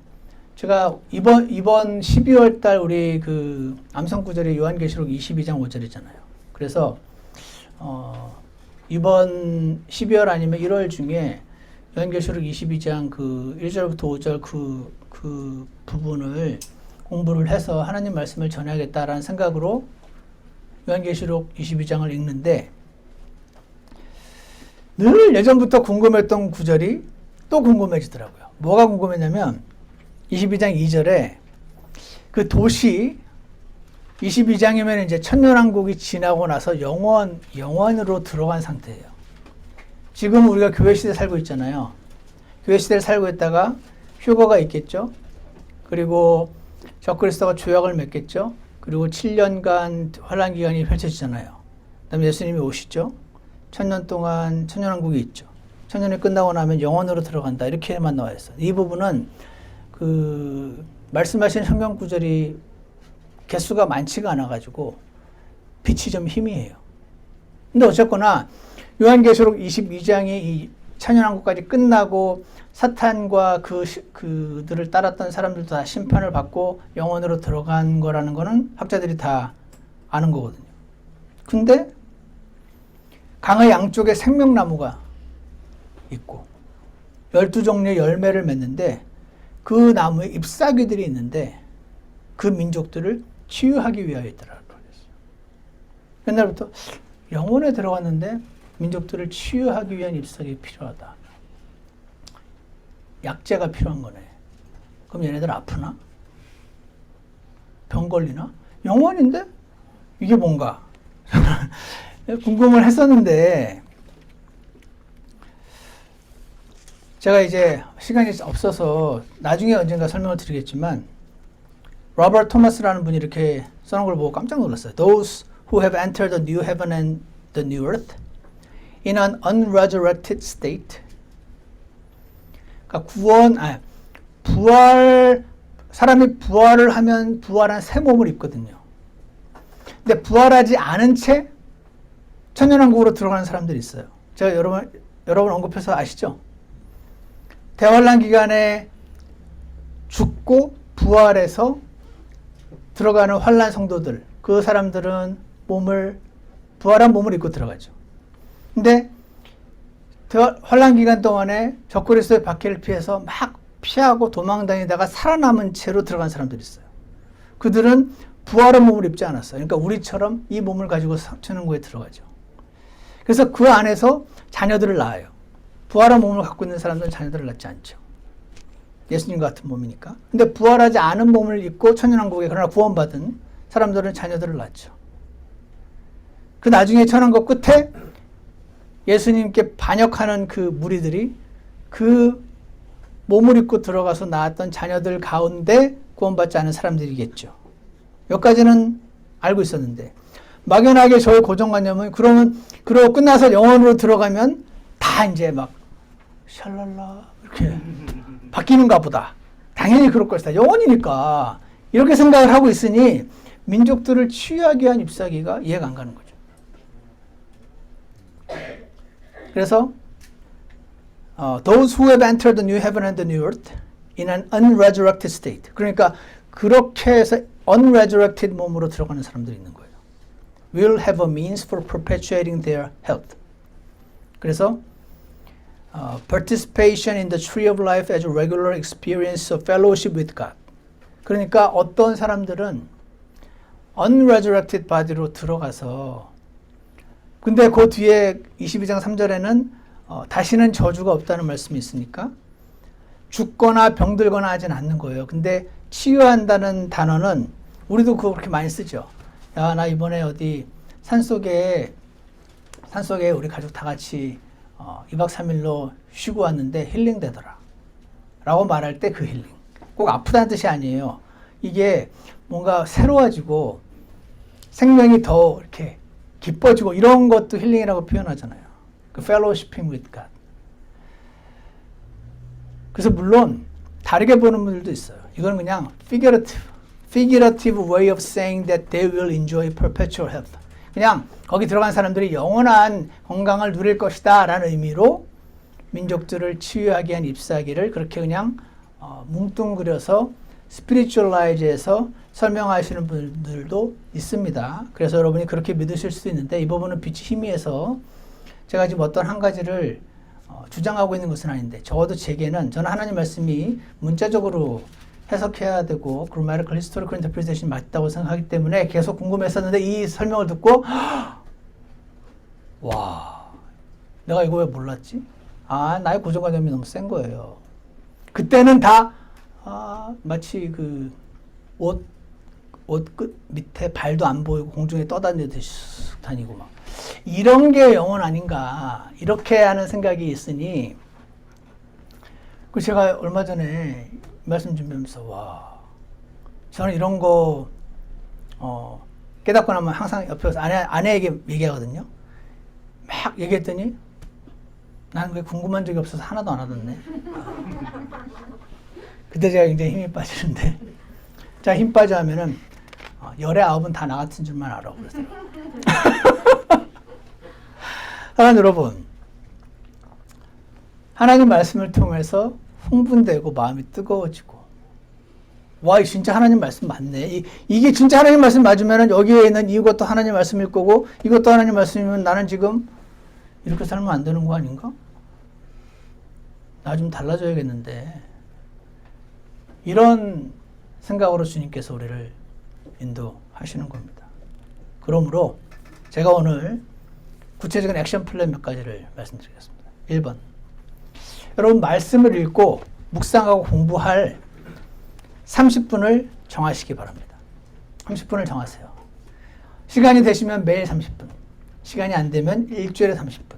제가 이번 12월 달 우리 그 암송구절이 요한계시록 22장 5절이잖아요. 그래서 이번 12월 아니면 1월 중에 요한계시록 22장 그 1절부터 5절 그 부분을 공부를 해서 하나님 말씀을 전해야겠다라는 생각으로 요한계시록 22장을 읽는데 늘 예전부터 궁금했던 구절이 또 궁금해지더라고요. 뭐가 궁금했냐면 22장 2절에 그 도시 22장이면 이제 천년왕국이 지나고 나서 영원으로 들어간 상태예요. 지금 우리가 교회 시대에 살고 있잖아요. 교회 시대를 살고 있다가 휴거가 있겠죠. 그리고 적그리스도가 조약을 맺겠죠. 그리고 7년간 환란 기간이 펼쳐지잖아요. 그다음에 예수님이 오시죠. 천년 동안 천년왕국이 있죠. 천년이 끝나고 나면 영원으로 들어간다. 이렇게만 나와 있어요. 이 부분은 그 말씀하신 성경 구절이 개수가 많지가 않아가지고 빛이 좀 희미해요. 근데 어쨌거나 요한계시록 22장이 이 천년왕국까지 끝나고 사탄과 그들을 따랐던 사람들도 다 심판을 받고 영원으로 들어간 거라는 거는 학자들이 다 아는 거거든요. 근데 강의 양쪽에 생명나무가 있고 12종류의 열매를 맺는데 그 나무에 잎사귀들이 있는데 그 민족들을 치유하기 위하여 있더라고요. 옛날부터 영혼에 들어갔는데 민족들을 치유하기 위한 잎사귀가 필요하다. 약재가 필요한 거네. 그럼 얘네들 아프나? 병 걸리나? 영혼인데? 이게 뭔가? 궁금을 했었는데 제가 이제 시간이 없어서 나중에 언젠가 설명을 드리겠지만 로버트 토마스라는 분이 이렇게 써놓은 걸 보고 깜짝 놀랐어요. Those who have entered the new heaven and the new earth in an unresurrected state. 그러니까 사람이 부활을 하면 부활한 새 몸을 입거든요. 근데 부활하지 않은 채 천년왕국으로 들어가는 사람들이 있어요. 제가 여러분 언급해서 아시죠? 대환란 기간에 죽고 부활해서 들어가는 환란 성도들, 그 사람들은 부활한 몸을 입고 들어가죠. 근데 환란 기간 동안에 적그리스도의 박해를 피해서 막 피하고 도망다니다가 살아남은 채로 들어간 사람들이 있어요. 그들은 부활한 몸을 입지 않았어요. 그러니까 우리처럼 이 몸을 가지고 천년왕국에 들어가죠. 그래서 그 안에서 자녀들을 낳아요. 부활한 몸을 갖고 있는 사람들은 자녀들을 낳지 않죠. 예수님 같은 몸이니까. 근데 부활하지 않은 몸을 입고 천년왕국에 그러나 구원받은 사람들은 자녀들을 낳죠. 그 나중에 천왕국 끝에 예수님께 반역하는 그 무리들이 그 몸을 입고 들어가서 낳았던 자녀들 가운데 구원받지 않은 사람들이겠죠. 여기까지는 알고 있었는데 막연하게 저의 고정관념은 그러고 끝나서 영원으로 들어가면 다 이제 막 샬랄라 이렇게 바뀌는가 보다. 당연히 그럴 것이다. 영원이니까. 이렇게 생각을 하고 있으니 민족들을 치유하기 위한 잎사귀가 이해가 안 가는 거죠. 그래서 those who have entered the new heaven and the new earth in an unresurrected state. 그러니까 그렇게 해서 unresurrected 몸으로 들어가는 사람들이 있는 거예요. will have a means for perpetuating their health. 그래서 participation in the tree of life as a regular experience of fellowship with God. 그러니까 어떤 사람들은 unresurrected body로 들어가서 근데 그 뒤에 22장 3절에는 다시는 저주가 없다는 말씀이 있으니까 죽거나 병들거나 하진 않는 거예요. 근데 치유한다는 단어는 우리도 그거 그렇게 많이 쓰죠. 야, 나 이번에 어디 산속에 우리 가족 다 같이 2박 3일로 쉬고 왔는데 힐링 되더라. 라고 말할 때 그 힐링. 꼭 아프다는 뜻이 아니에요. 이게 뭔가 새로워지고 생명이 더 이렇게 기뻐지고 이런 것도 힐링이라고 표현하잖아요. 그 fellowshipping with God. 그래서 물론 다르게 보는 분들도 있어요. 이건 그냥 figurative way of saying that they will enjoy perpetual health. 그냥 거기 들어간 사람들이 영원한 건강을 누릴 것이다 라는 의미로 민족들을 치유하기 위한 ip사기를 그렇게 그냥 뭉뚱그려서 spiritualize해서 설명하시는 분들도 있습니다. 그래서 여러분이 그렇게 믿으실 수도 있는데 이 부분은 빛이 희미해서 제가 지금 어떤 한 가지를 주장하고 있는 것은 아닌데 적어도 제게는 저는 하나님 말씀이 문자적으로 해석해야 되고 grammatical historical interpretation 맞다고 생각하기 때문에 계속 궁금했었는데 이 설명을 듣고 와, 내가 이거 왜 몰랐지? 아, 나의 고정관념이 너무 센 거예요. 그때는 다 마치 그 옷 끝 밑에 발도 안 보이고 공중에 떠다니듯이 다니고 막 이런 게 영혼 아닌가 이렇게 하는 생각이 있으니 그 제가 얼마 전에 말씀 준비하면서 와 저는 이런 거 깨닫고 나면 항상 옆에서 아내에게 얘기하거든요. 막 얘기했더니 나는 왜 궁금한 적이 없어서 하나도 안 하던데. 그때 제가 굉장히 힘이 빠지는데 자, 힘 빠져 하면은 열의 9은 다 나 같은 줄만 알아 그러세요. 사랑하는 여러분, 하나님 말씀을 통해서 흥분되고 마음이 뜨거워지고 와, 진짜 하나님 말씀 맞네. 이게 진짜 하나님 말씀 맞으면 여기에 있는 이것도 하나님 말씀일 거고 이것도 하나님 말씀이면 나는 지금 이렇게 살면 안 되는 거 아닌가? 나 좀 달라져야겠는데 이런 생각으로 주님께서 우리를 인도하시는 겁니다. 그러므로 제가 오늘 구체적인 액션 플랜 몇 가지를 말씀드리겠습니다. 1번, 여러분 말씀을 읽고 묵상하고 공부할 30분을 정하시기 바랍니다. 30분을 정하세요. 시간이 되시면 매일 30분, 시간이 안 되면 일주일에 30분,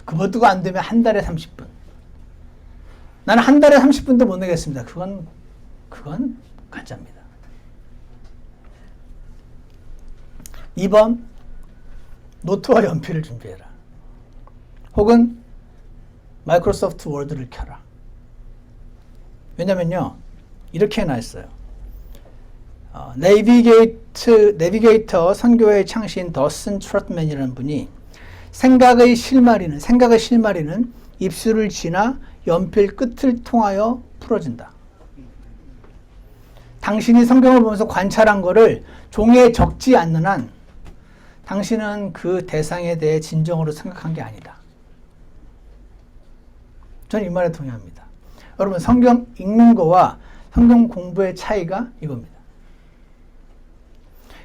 그것도 안 되면 한 달에 30분. 나는 한 달에 30분도 못 내겠습니다. 그건 가짜입니다. 2번, 노트와 연필을 준비해라. 혹은 마이크로소프트 워드를 켜라. 왜냐면요, 이렇게 해놨어요. 내비게이터 선교회의 창시인 더슨 트롯맨이라는 분이 생각의 실마리는 입술을 지나 연필 끝을 통하여 풀어진다. 당신이 성경을 보면서 관찰한 거를 종이에 적지 않는 한 당신은 그 대상에 대해 진정으로 생각한 게 아니다. 저는 이 말에 동의합니다. 여러분, 성경 읽는 거와 성경 공부의 차이가 이겁니다.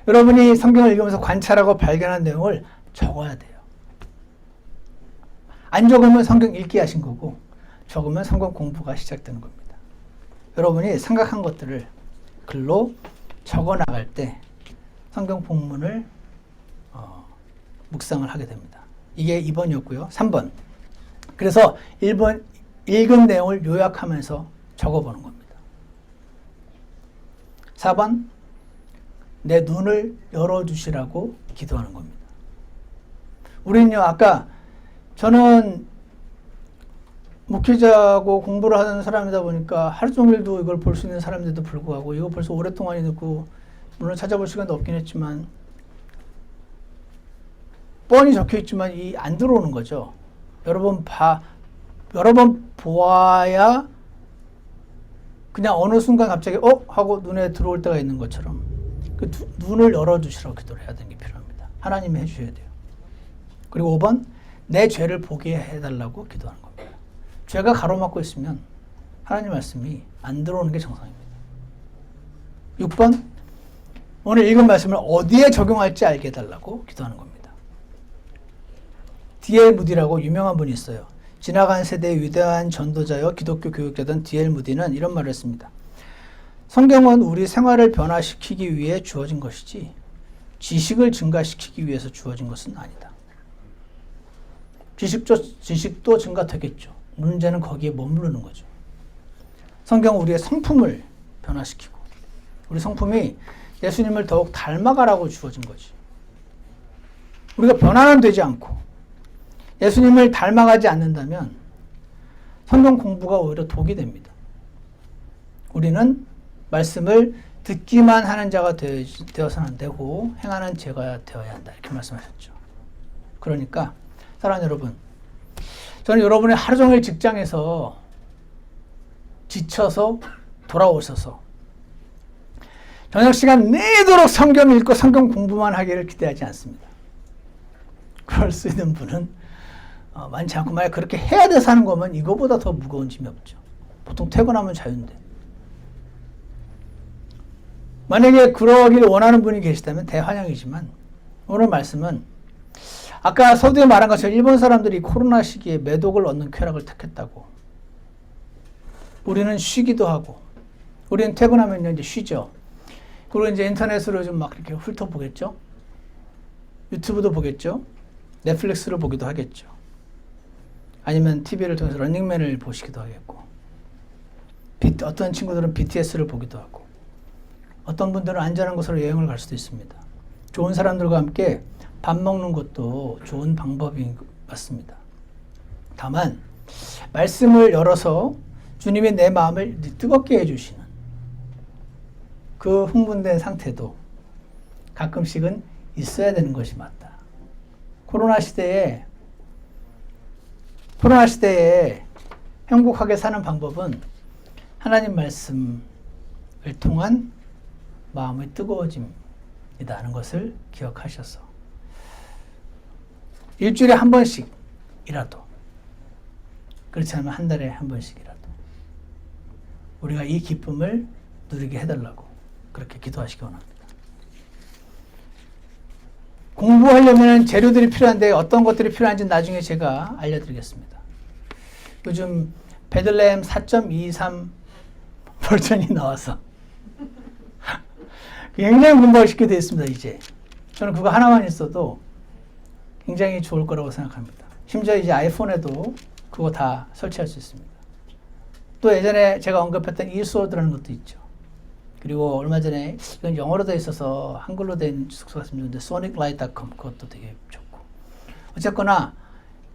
여러분이 성경을 읽으면서 관찰하고 발견한 내용을 적어야 돼요. 안 적으면 성경 읽기 하신 거고 적으면 성경 공부가 시작되는 겁니다. 여러분이 생각한 것들을 글로 적어 나갈 때 성경 본문을 묵상을 하게 됩니다. 이게 2번이었고요. 3번. 그래서 1번 읽은 내용을 요약하면서 적어보는 겁니다. 4번. 내 눈을 열어주시라고 기도하는 겁니다. 우리는요, 아까 저는 목회자고 공부를 하는 사람이다 보니까 하루 종일도 이걸 볼 수 있는 사람인데도 불구하고 이거 벌써 오랫동안 읽고 물론 찾아볼 시간도 없긴 했지만 뻔히 적혀 있지만 안 들어오는 거죠. 여러 번 보아야 그냥 어느 순간 갑자기 하고 눈에 들어올 때가 있는 것처럼 그 눈을 열어주시라고 기도를 해야 되는 게 필요합니다. 하나님이 해주셔야 돼요. 그리고 5번, 내 죄를 보게 해달라고 기도하는 겁니다. 죄가 가로막고 있으면 하나님 말씀이 안 들어오는 게 정상입니다. 6번, 오늘 읽은 말씀을 어디에 적용할지 알게 해달라고 기도하는 겁니다. D.L. 무디라고 유명한 분이 있어요. 지나간 세대의 위대한 전도자여 기독교 교육자던 D.L. 무디는 이런 말을 했습니다. 성경은 우리 생활을 변화시키기 위해 주어진 것이지 지식을 증가시키기 위해서 주어진 것은 아니다. 지식도 증가되겠죠. 문제는 거기에 머무르는 거죠. 성경은 우리의 성품을 변화시키고 우리 성품이 예수님을 더욱 닮아가라고 주어진 거지. 우리가 변화는 되지 않고 예수님을 닮아가지 않는다면 성경 공부가 오히려 독이 됩니다. 우리는 말씀을 듣기만 하는 자가 되어서는 안 되고 행하는 자가 되어야 한다. 이렇게 말씀하셨죠. 그러니까 사랑하는 여러분, 저는 여러분의 하루 종일 직장에서 지쳐서 돌아오셔서 저녁 시간 내도록 성경 읽고 성경 공부만 하기를 기대하지 않습니다. 그럴 수 있는 분은 많지 않고 만약 그렇게 해야 돼서 하는 거면 이거보다 더 무거운 짐이 없죠. 보통 퇴근하면 자유인데. 만약에 그러길 원하는 분이 계시다면 대환영이지만 오늘 말씀은 아까 서두에 말한 것처럼 일본 사람들이 코로나 시기에 매독을 얻는 쾌락을 택했다고. 우리는 쉬기도 하고 우리는 퇴근하면 이제 쉬죠. 그리고 이제 인터넷으로 좀 막 이렇게 훑어보겠죠. 유튜브도 보겠죠. 넷플릭스를 보기도 하겠죠. 아니면 TV를 통해서 런닝맨을 보시기도 하겠고 어떤 친구들은 BTS를 보기도 하고 어떤 분들은 안전한 곳으로 여행을 갈 수도 있습니다. 좋은 사람들과 함께 밥 먹는 것도 좋은 방법인 것 같습니다. 다만 말씀을 열어서 주님이 내 마음을 뜨겁게 해주시는 그 흥분된 상태도 가끔씩은 있어야 되는 것이 맞다. 코로나 시대에 행복하게 사는 방법은 하나님 말씀을 통한 마음의 뜨거워짐이라는 것을 기억하셔서 일주일에 한 번씩이라도 그렇지 않으면 한 달에 한 번씩이라도 우리가 이 기쁨을 누리게 해달라고 그렇게 기도하시기 원합니다. 공부하려면 재료들이 필요한데 어떤 것들이 필요한지 나중에 제가 알려드리겠습니다. 요즘 베들레헴 4.23 버전이 나와서 굉장히 공부하기 쉽게 되어 있습니다. 이제 저는 그거 하나만 있어도 굉장히 좋을 거라고 생각합니다. 심지어 이제 아이폰에도 그거 다 설치할 수 있습니다. 또 예전에 제가 언급했던 이소드라는 것도 있죠. 그리고 얼마 전에 이건 영어로 되어 있어서 한글로 된 숙소가 있는데 soniclight.com 그것도 되게 좋고 어쨌거나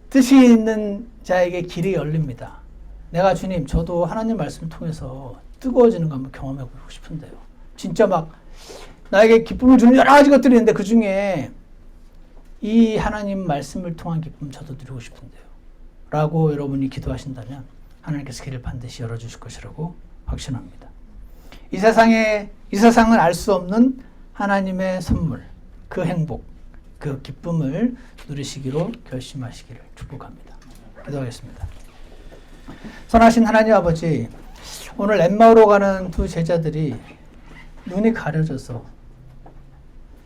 뜻이 있는 자에게 길이 열립니다. 내가 주님 저도 하나님 말씀을 통해서 뜨거워지는 거 한번 경험해 보고 싶은데요. 진짜 막 나에게 기쁨을 주는 여러 가지 것들이 있는데 그 중에 이 하나님 말씀을 통한 기쁨 저도 누리고 싶은데요. 라고 여러분이 기도하신다면 하나님께서 길을 반드시 열어주실 것이라고 확신합니다. 이 세상은 알 수 없는 하나님의 선물, 그 행복, 그 기쁨을 누리시기로 결심하시기를 축복합니다. 기도하겠습니다. 선하신 하나님 아버지, 오늘 엠마오로 가는 두 제자들이 눈이 가려져서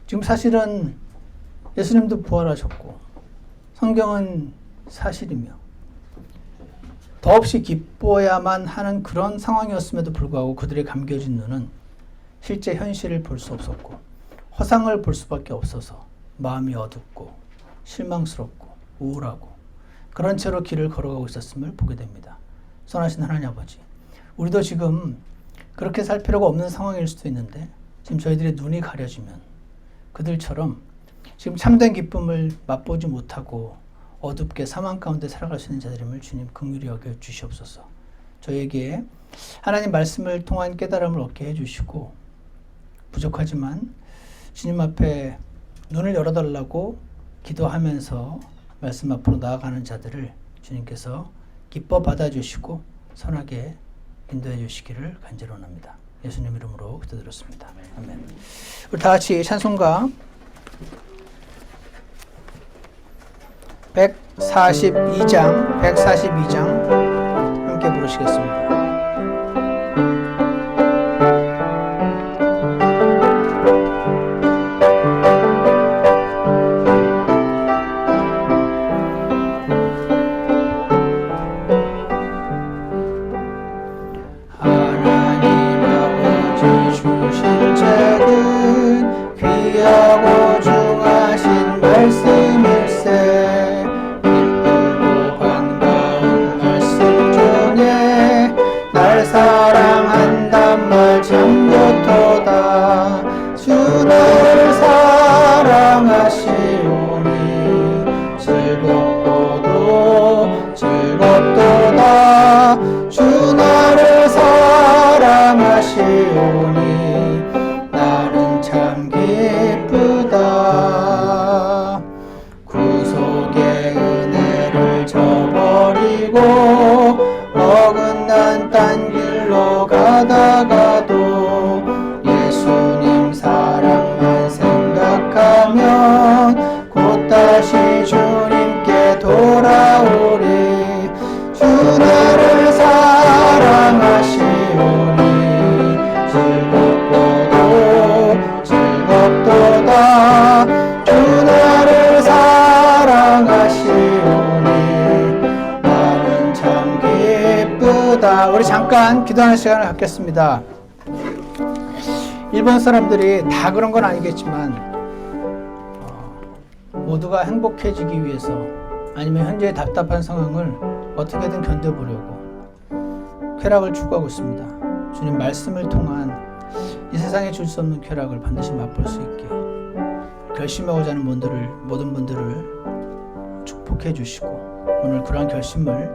지금 사실은 예수님도 부활하셨고 성경은 사실이며 더없이 기뻐야만 하는 그런 상황이었음에도 불구하고 그들의 감겨진 눈은 실제 현실을 볼 수 없었고 허상을 볼 수밖에 없어서 마음이 어둡고 실망스럽고 우울하고 그런 채로 길을 걸어가고 있었음을 보게 됩니다. 선하신 하나님 아버지, 우리도 지금 그렇게 살 필요가 없는 상황일 수도 있는데 지금 저희들의 눈이 가려지면 그들처럼 지금 참된 기쁨을 맛보지 못하고 어둡게 사망 가운데 살아갈 수 있는 자들임을 주님 긍휼히 여겨 주시옵소서. 저에게 하나님 말씀을 통한 깨달음을 얻게 해주시고 부족하지만 주님 앞에 눈을 열어달라고 기도하면서 말씀 앞으로 나아가는 자들을 주님께서 기뻐 받아주시고 선하게 인도해 주시기를 간절히 원합니다. 예수님 이름으로 기도드렸습니다. 아멘. 우리 다 같이 찬송가 142장 함께 부르시겠습니다. 주실 책은 귀하고 중하신 말씀일세. 기쁘고 반가운 말씀 중에 날 사랑한단 말 참 좋도다. 주 나를 사랑하시오니 즐겁고도 즐겁도다. 주 나를 사랑하시오니 나는 참 기쁘다. 구속의 은혜를 저버리고 어긋난 딴 길로 가다가도 예수님 사랑만 생각하면 곧 다시 주님께 돌아오리. 주 나를 사랑하시오니 즐겁고도 즐겁도다. 주 나를 사랑하시오니 나는 참 기쁘다. 우리 잠깐 기도하는 시간을 갖겠습니다. 일본 사람들이 다 그런 건 아니겠지만 모두가 행복해지기 위해서 아니면 현재의 답답한 상황을 어떻게든 견뎌보려고 쾌락을 추구하고 있습니다. 주님 말씀을 통한 이 세상에 줄 수 없는 쾌락을 반드시 맛볼 수 있게 결심하고자 하는 모든 분들을 축복해 주시고 오늘 그러한 결심을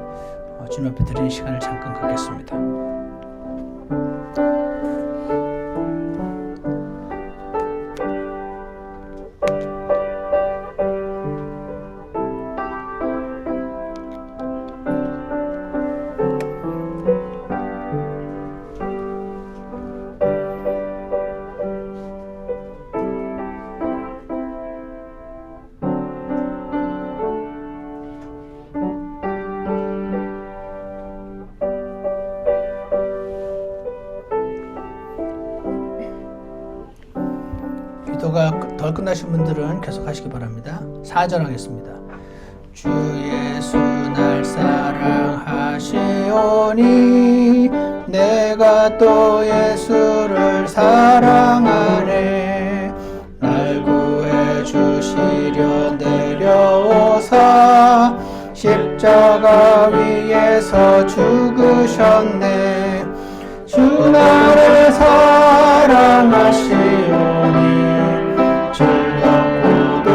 주님 앞에 드리는 시간을 잠깐 갖겠습니다. 기도가 덜 끝나신 분들은 계속 하시기 바랍니다. 4절 하겠습니다. 주 예수 날 사랑하시오니 내가 또 예수를 사랑하네. 날 구해 주시려 내려오사 십자가 위에서 죽으셨네. 주 나를 사랑하시오니 즐겁고도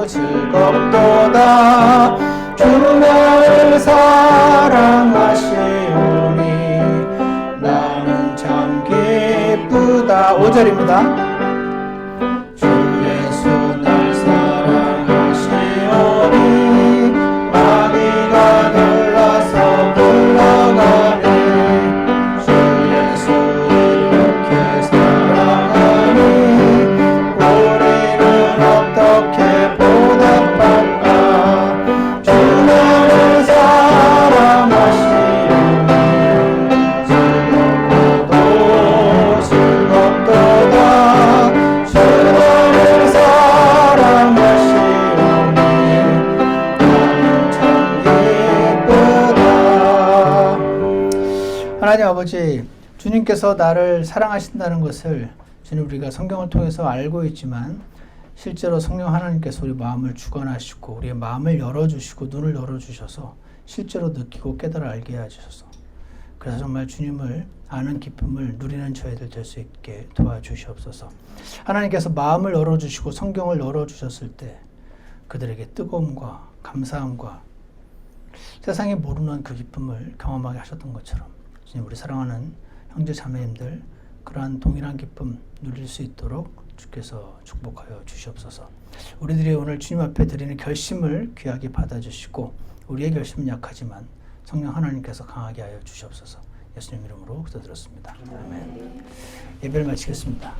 즐겁도다. 주 나를 사랑하시오니 나는 참 기쁘다. 5절입니다. 주 예수 날 사랑하시오니 마귀가 놀라서 물러가네. 주 예수 이렇게 사랑하니 우리는 어떻게 보답할까. 주 나를 사랑하시오니 즐겁고도 즐겁도다. 주 나를 사랑하시오니 나는 참 기쁘다. 하나님 아버지, 주님께서 나를 사랑하신다는 것을 주님 우리가 성경을 통해서 알고 있지만 실제로 성령 하나님께서 우리 마음을 주관하시고 우리의 마음을 열어주시고 눈을 열어주셔서 실제로 느끼고 깨달아 알게 해주셔서 그래서 정말 주님을 아는 기쁨을 누리는 저희들 될 수 있게 도와주시옵소서. 하나님께서 마음을 열어주시고 성경을 열어주셨을 때 그들에게 뜨거움과 감사함과 세상이 모르는 그 기쁨을 경험하게 하셨던 것처럼 주님 우리 사랑하는 형제 자매님들 그러한 동일한 기쁨 누릴 수 있도록 주께서 축복하여 주시옵소서. 우리들이 오늘 주님 앞에 드리는 결심을 귀하게 받아주시고 우리의 결심은 약하지만 성령 하나님께서 강하게 하여 주시옵소서. 예수님 이름으로 기도드렸습니다. 아멘. 예배를 마치겠습니다.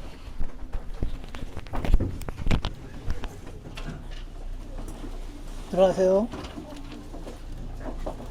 들어가세요.